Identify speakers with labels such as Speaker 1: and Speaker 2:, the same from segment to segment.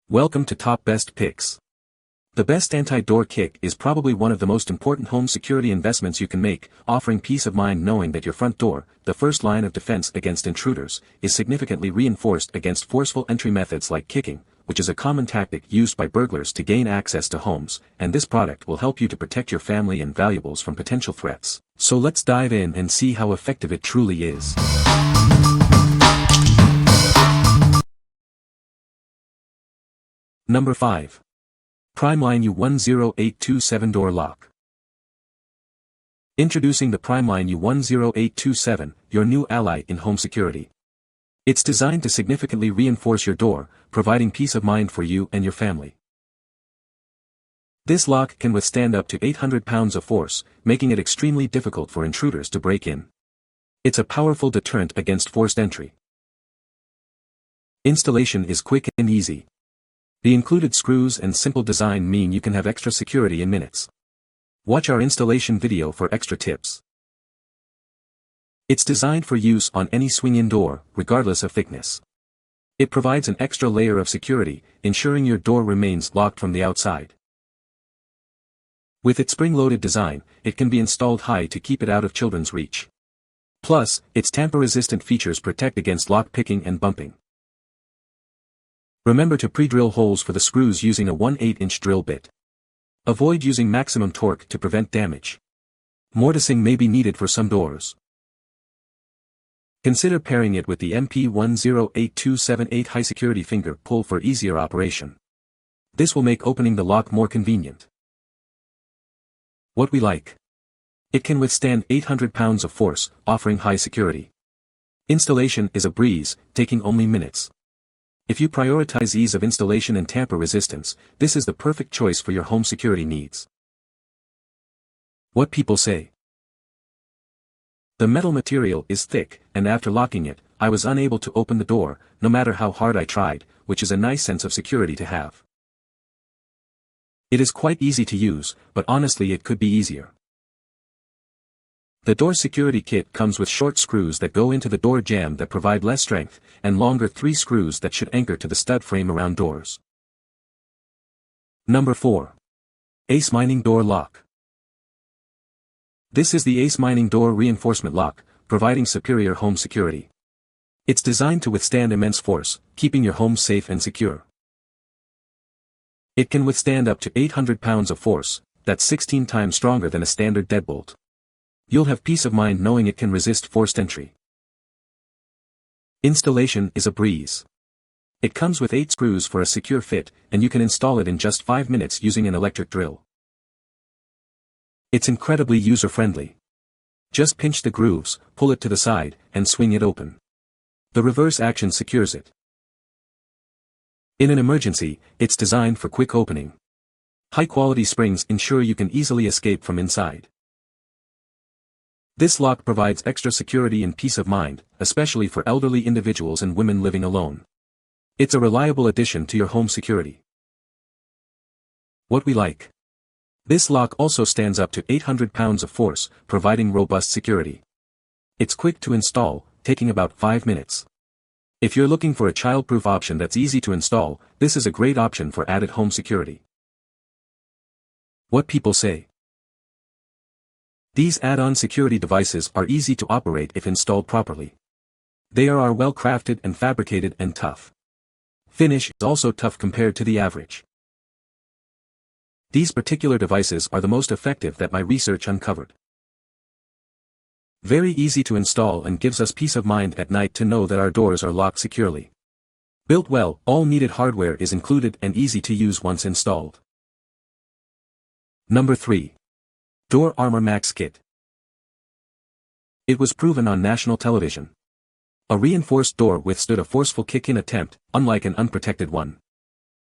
Speaker 1: Welcome to Top Best Picks. The best anti-door kick is probably one of the most important home security investments you can make, offering peace of mind knowing that your front door, the first line of defense against intruders, is significantly reinforced against forceful entry methods like kicking, which is a common tactic used by burglars to gain access to homes, and this product will help you to protect your family and valuables from potential threats. So let's dive in and see how effective it truly is. Number 5. PrimeLine U10827 Door Lock. Introducing the PrimeLine U10827, your new ally in home security. It's designed to significantly reinforce your door, providing peace of mind for you and your family. This lock can withstand up to 800 pounds of force, making it extremely difficult for intruders to break in. It's a powerful deterrent against forced entry. Installation is quick and easy. The included screws and simple design mean you can have extra security in minutes. Watch our installation video for extra tips. It's designed for use on any swing-in door, regardless of thickness. It provides an extra layer of security, ensuring your door remains locked from the outside. With its spring-loaded design, it can be installed high to keep it out of children's reach. Plus, its tamper-resistant features protect against lock picking and bumping. Remember to pre-drill holes for the screws using a 1/8-inch drill bit. Avoid using maximum torque to prevent damage. Mortising may be needed for some doors. Consider pairing it with the MP108278 high-security finger pull for easier operation. This will make opening the lock more convenient. What we like. It can withstand 800 pounds of force, offering high security. Installation is a breeze, taking only minutes. If you prioritize ease of installation and tamper resistance, this is the perfect choice for your home security needs. What people say. The metal material is thick, and after locking it, I was unable to open the door, no matter how hard I tried, which is a nice sense of security to have. It is quite easy to use, but honestly it could be easier. The door security kit comes with short screws that go into the door jamb that provide less strength, and longer 3 screws that should anchor to the stud frame around doors. Number 4. AceMining Door Lock. This is the AceMining Door Reinforcement Lock, providing superior home security. It's designed to withstand immense force, keeping your home safe and secure. It can withstand up to 800 pounds of force, that's 16 times stronger than a standard deadbolt. You'll have peace of mind knowing it can resist forced entry. Installation is a breeze. It comes with 8 screws for a secure fit, and you can install it in just 5 minutes using an electric drill. It's incredibly user-friendly. Just pinch the grooves, pull it to the side, and swing it open. The reverse action secures it. In an emergency, it's designed for quick opening. High-quality springs ensure you can easily escape from inside. This lock provides extra security and peace of mind, especially for elderly individuals and women living alone. It's a reliable addition to your home security. What we like. This lock also stands up to 800 pounds of force, providing robust security. It's quick to install, taking about 5 minutes. If you're looking for a child-proof option that's easy to install, this is a great option for added home security. What people say. These add-on security devices are easy to operate if installed properly. They are well-crafted and fabricated and tough. Finish is also tough compared to the average. These particular devices are the most effective that my research uncovered. Very easy to install and gives us peace of mind at night to know that our doors are locked securely. Built well, all needed hardware is included and easy to use once installed. Number 3. Door Armor Max Kit. It was proven on national television. A reinforced door withstood a forceful kick-in attempt, unlike an unprotected one.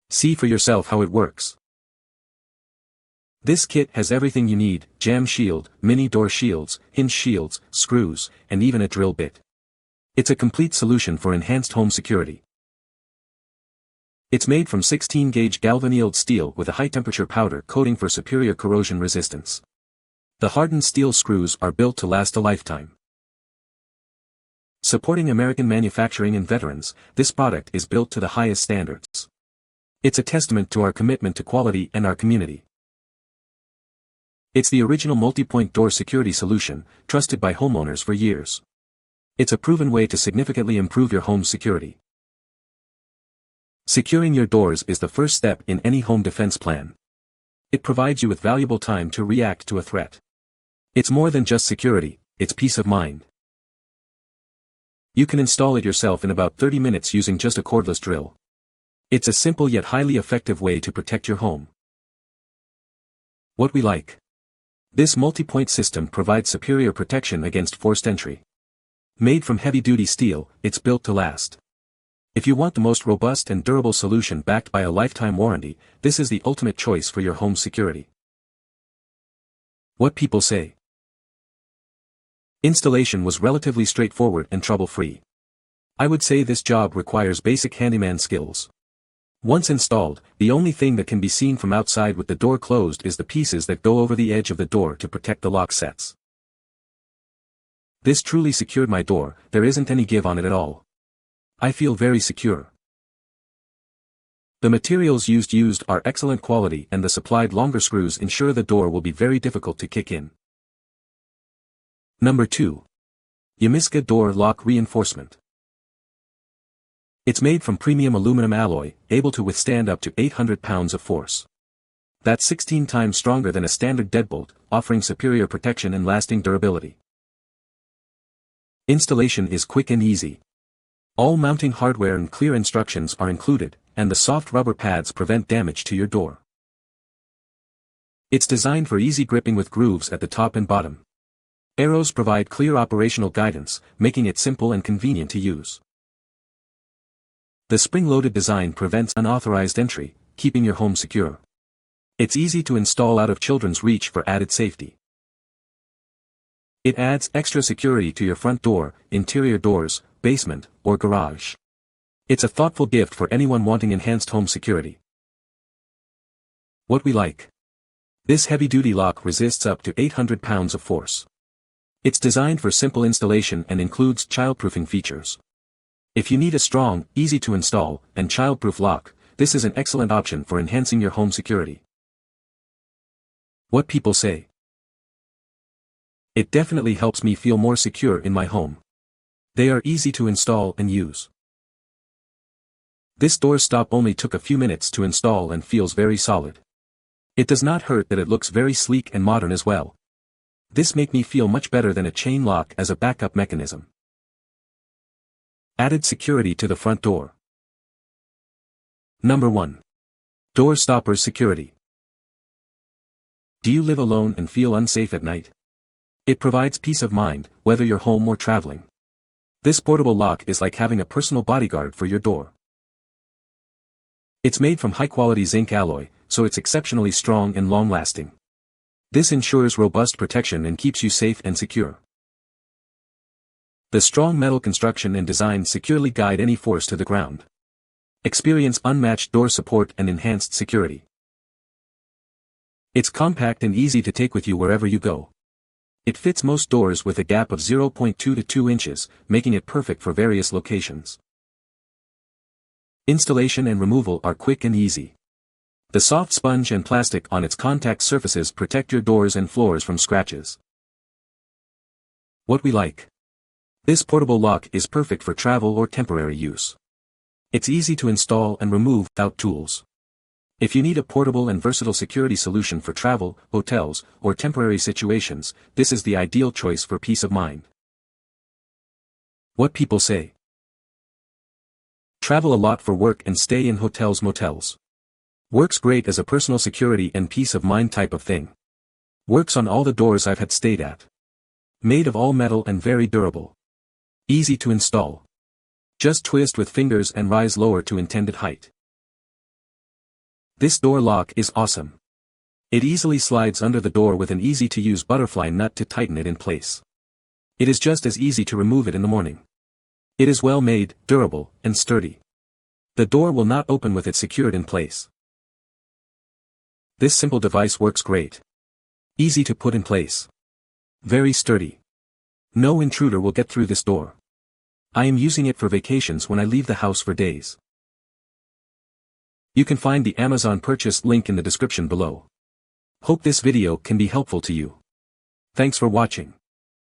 Speaker 1: See for yourself how it works. This kit has everything you need: jam shield, mini door shields, hinge shields, screws, and even a drill bit. It's a complete solution for enhanced home security. It's made from 16-gauge galvanized steel with a high-temperature powder coating for superior corrosion resistance. The hardened steel screws are built to last a lifetime. Supporting American manufacturing and veterans, this product is built to the highest standards. It's a testament to our commitment to quality and our community. It's the original multi-point door security solution, trusted by homeowners for years. It's a proven way to significantly improve your home's security. Securing your doors is the first step in any home defense plan. It provides you with valuable time to react to a threat. It's more than just security, it's peace of mind. You can install it yourself in about 30 minutes using just a cordless drill. It's a simple yet highly effective way to protect your home. What we like. This multi-point system provides superior protection against forced entry. Made from heavy-duty steel, it's built to last. If you want the most robust and durable solution backed by a lifetime warranty, this is the ultimate choice for your home's security. What people say. Installation was relatively straightforward and trouble-free. I would say this job requires basic handyman skills. Once installed, the only thing that can be seen from outside with the door closed is the pieces that go over the edge of the door to protect the lock sets. This truly secured my door, there isn't any give on it at all. I feel very secure. The materials used are excellent quality and the supplied longer screws ensure the door will be very difficult to kick in. Number 2. Yomisga Door Lock Reinforcement. It's made from premium aluminum alloy, able to withstand up to 800 pounds of force. That's 16 times stronger than a standard deadbolt, offering superior protection and lasting durability. Installation is quick and easy. All mounting hardware and clear instructions are included, and the soft rubber pads prevent damage to your door. It's designed for easy gripping with grooves at the top and bottom. Arrows provide clear operational guidance, making it simple and convenient to use. The spring-loaded design prevents unauthorized entry, keeping your home secure. It's easy to install out of children's reach for added safety. It adds extra security to your front door, interior doors, basement, or garage. It's a thoughtful gift for anyone wanting enhanced home security. What we like. This heavy-duty lock resists up to 800 pounds of force. It's designed for simple installation and includes childproofing features. If you need a strong, easy-to-install, and childproof lock, this is an excellent option for enhancing your home security. What people say. It definitely helps me feel more secure in my home. They are easy to install and use. This door stop only took a few minutes to install and feels very solid. It does not hurt that it looks very sleek and modern as well. This makes me feel much better than a chain lock as a backup mechanism. Added security to the front door. Number 1. Door stopper security. Do you live alone and feel unsafe at night? It provides peace of mind, whether you're home or traveling. This portable lock is like having a personal bodyguard for your door. It's made from high-quality zinc alloy, so it's exceptionally strong and long-lasting. This ensures robust protection and keeps you safe and secure. The strong metal construction and design securely guide any force to the ground. Experience unmatched door support and enhanced security. It's compact and easy to take with you wherever you go. It fits most doors with a gap of 0.2 to 2 inches, making it perfect for various locations. Installation and removal are quick and easy. The soft sponge and plastic on its contact surfaces protect your doors and floors from scratches. What we like. This portable lock is perfect for travel or temporary use. It's easy to install and remove without tools. If you need a portable and versatile security solution for travel, hotels, or temporary situations, this is the ideal choice for peace of mind. What people say. Travel a lot for work and stay in hotels, motels. Works great as a personal security and peace of mind type of thing. Works on all the doors I've had stayed at. Made of all metal and very durable. Easy to install. Just twist with fingers and rise lower to intended height. This door lock is awesome. It easily slides under the door with an easy-to-use butterfly nut to tighten it in place. It is just as easy to remove it in the morning. It is well made, durable, and sturdy. The door will not open with it secured in place. This simple device works great. Easy to put in place. Very sturdy. No intruder will get through this door. I am using it for vacations when I leave the house for days. You can find the Amazon purchase link in the description below. Hope this video can be helpful to you. Thanks for watching.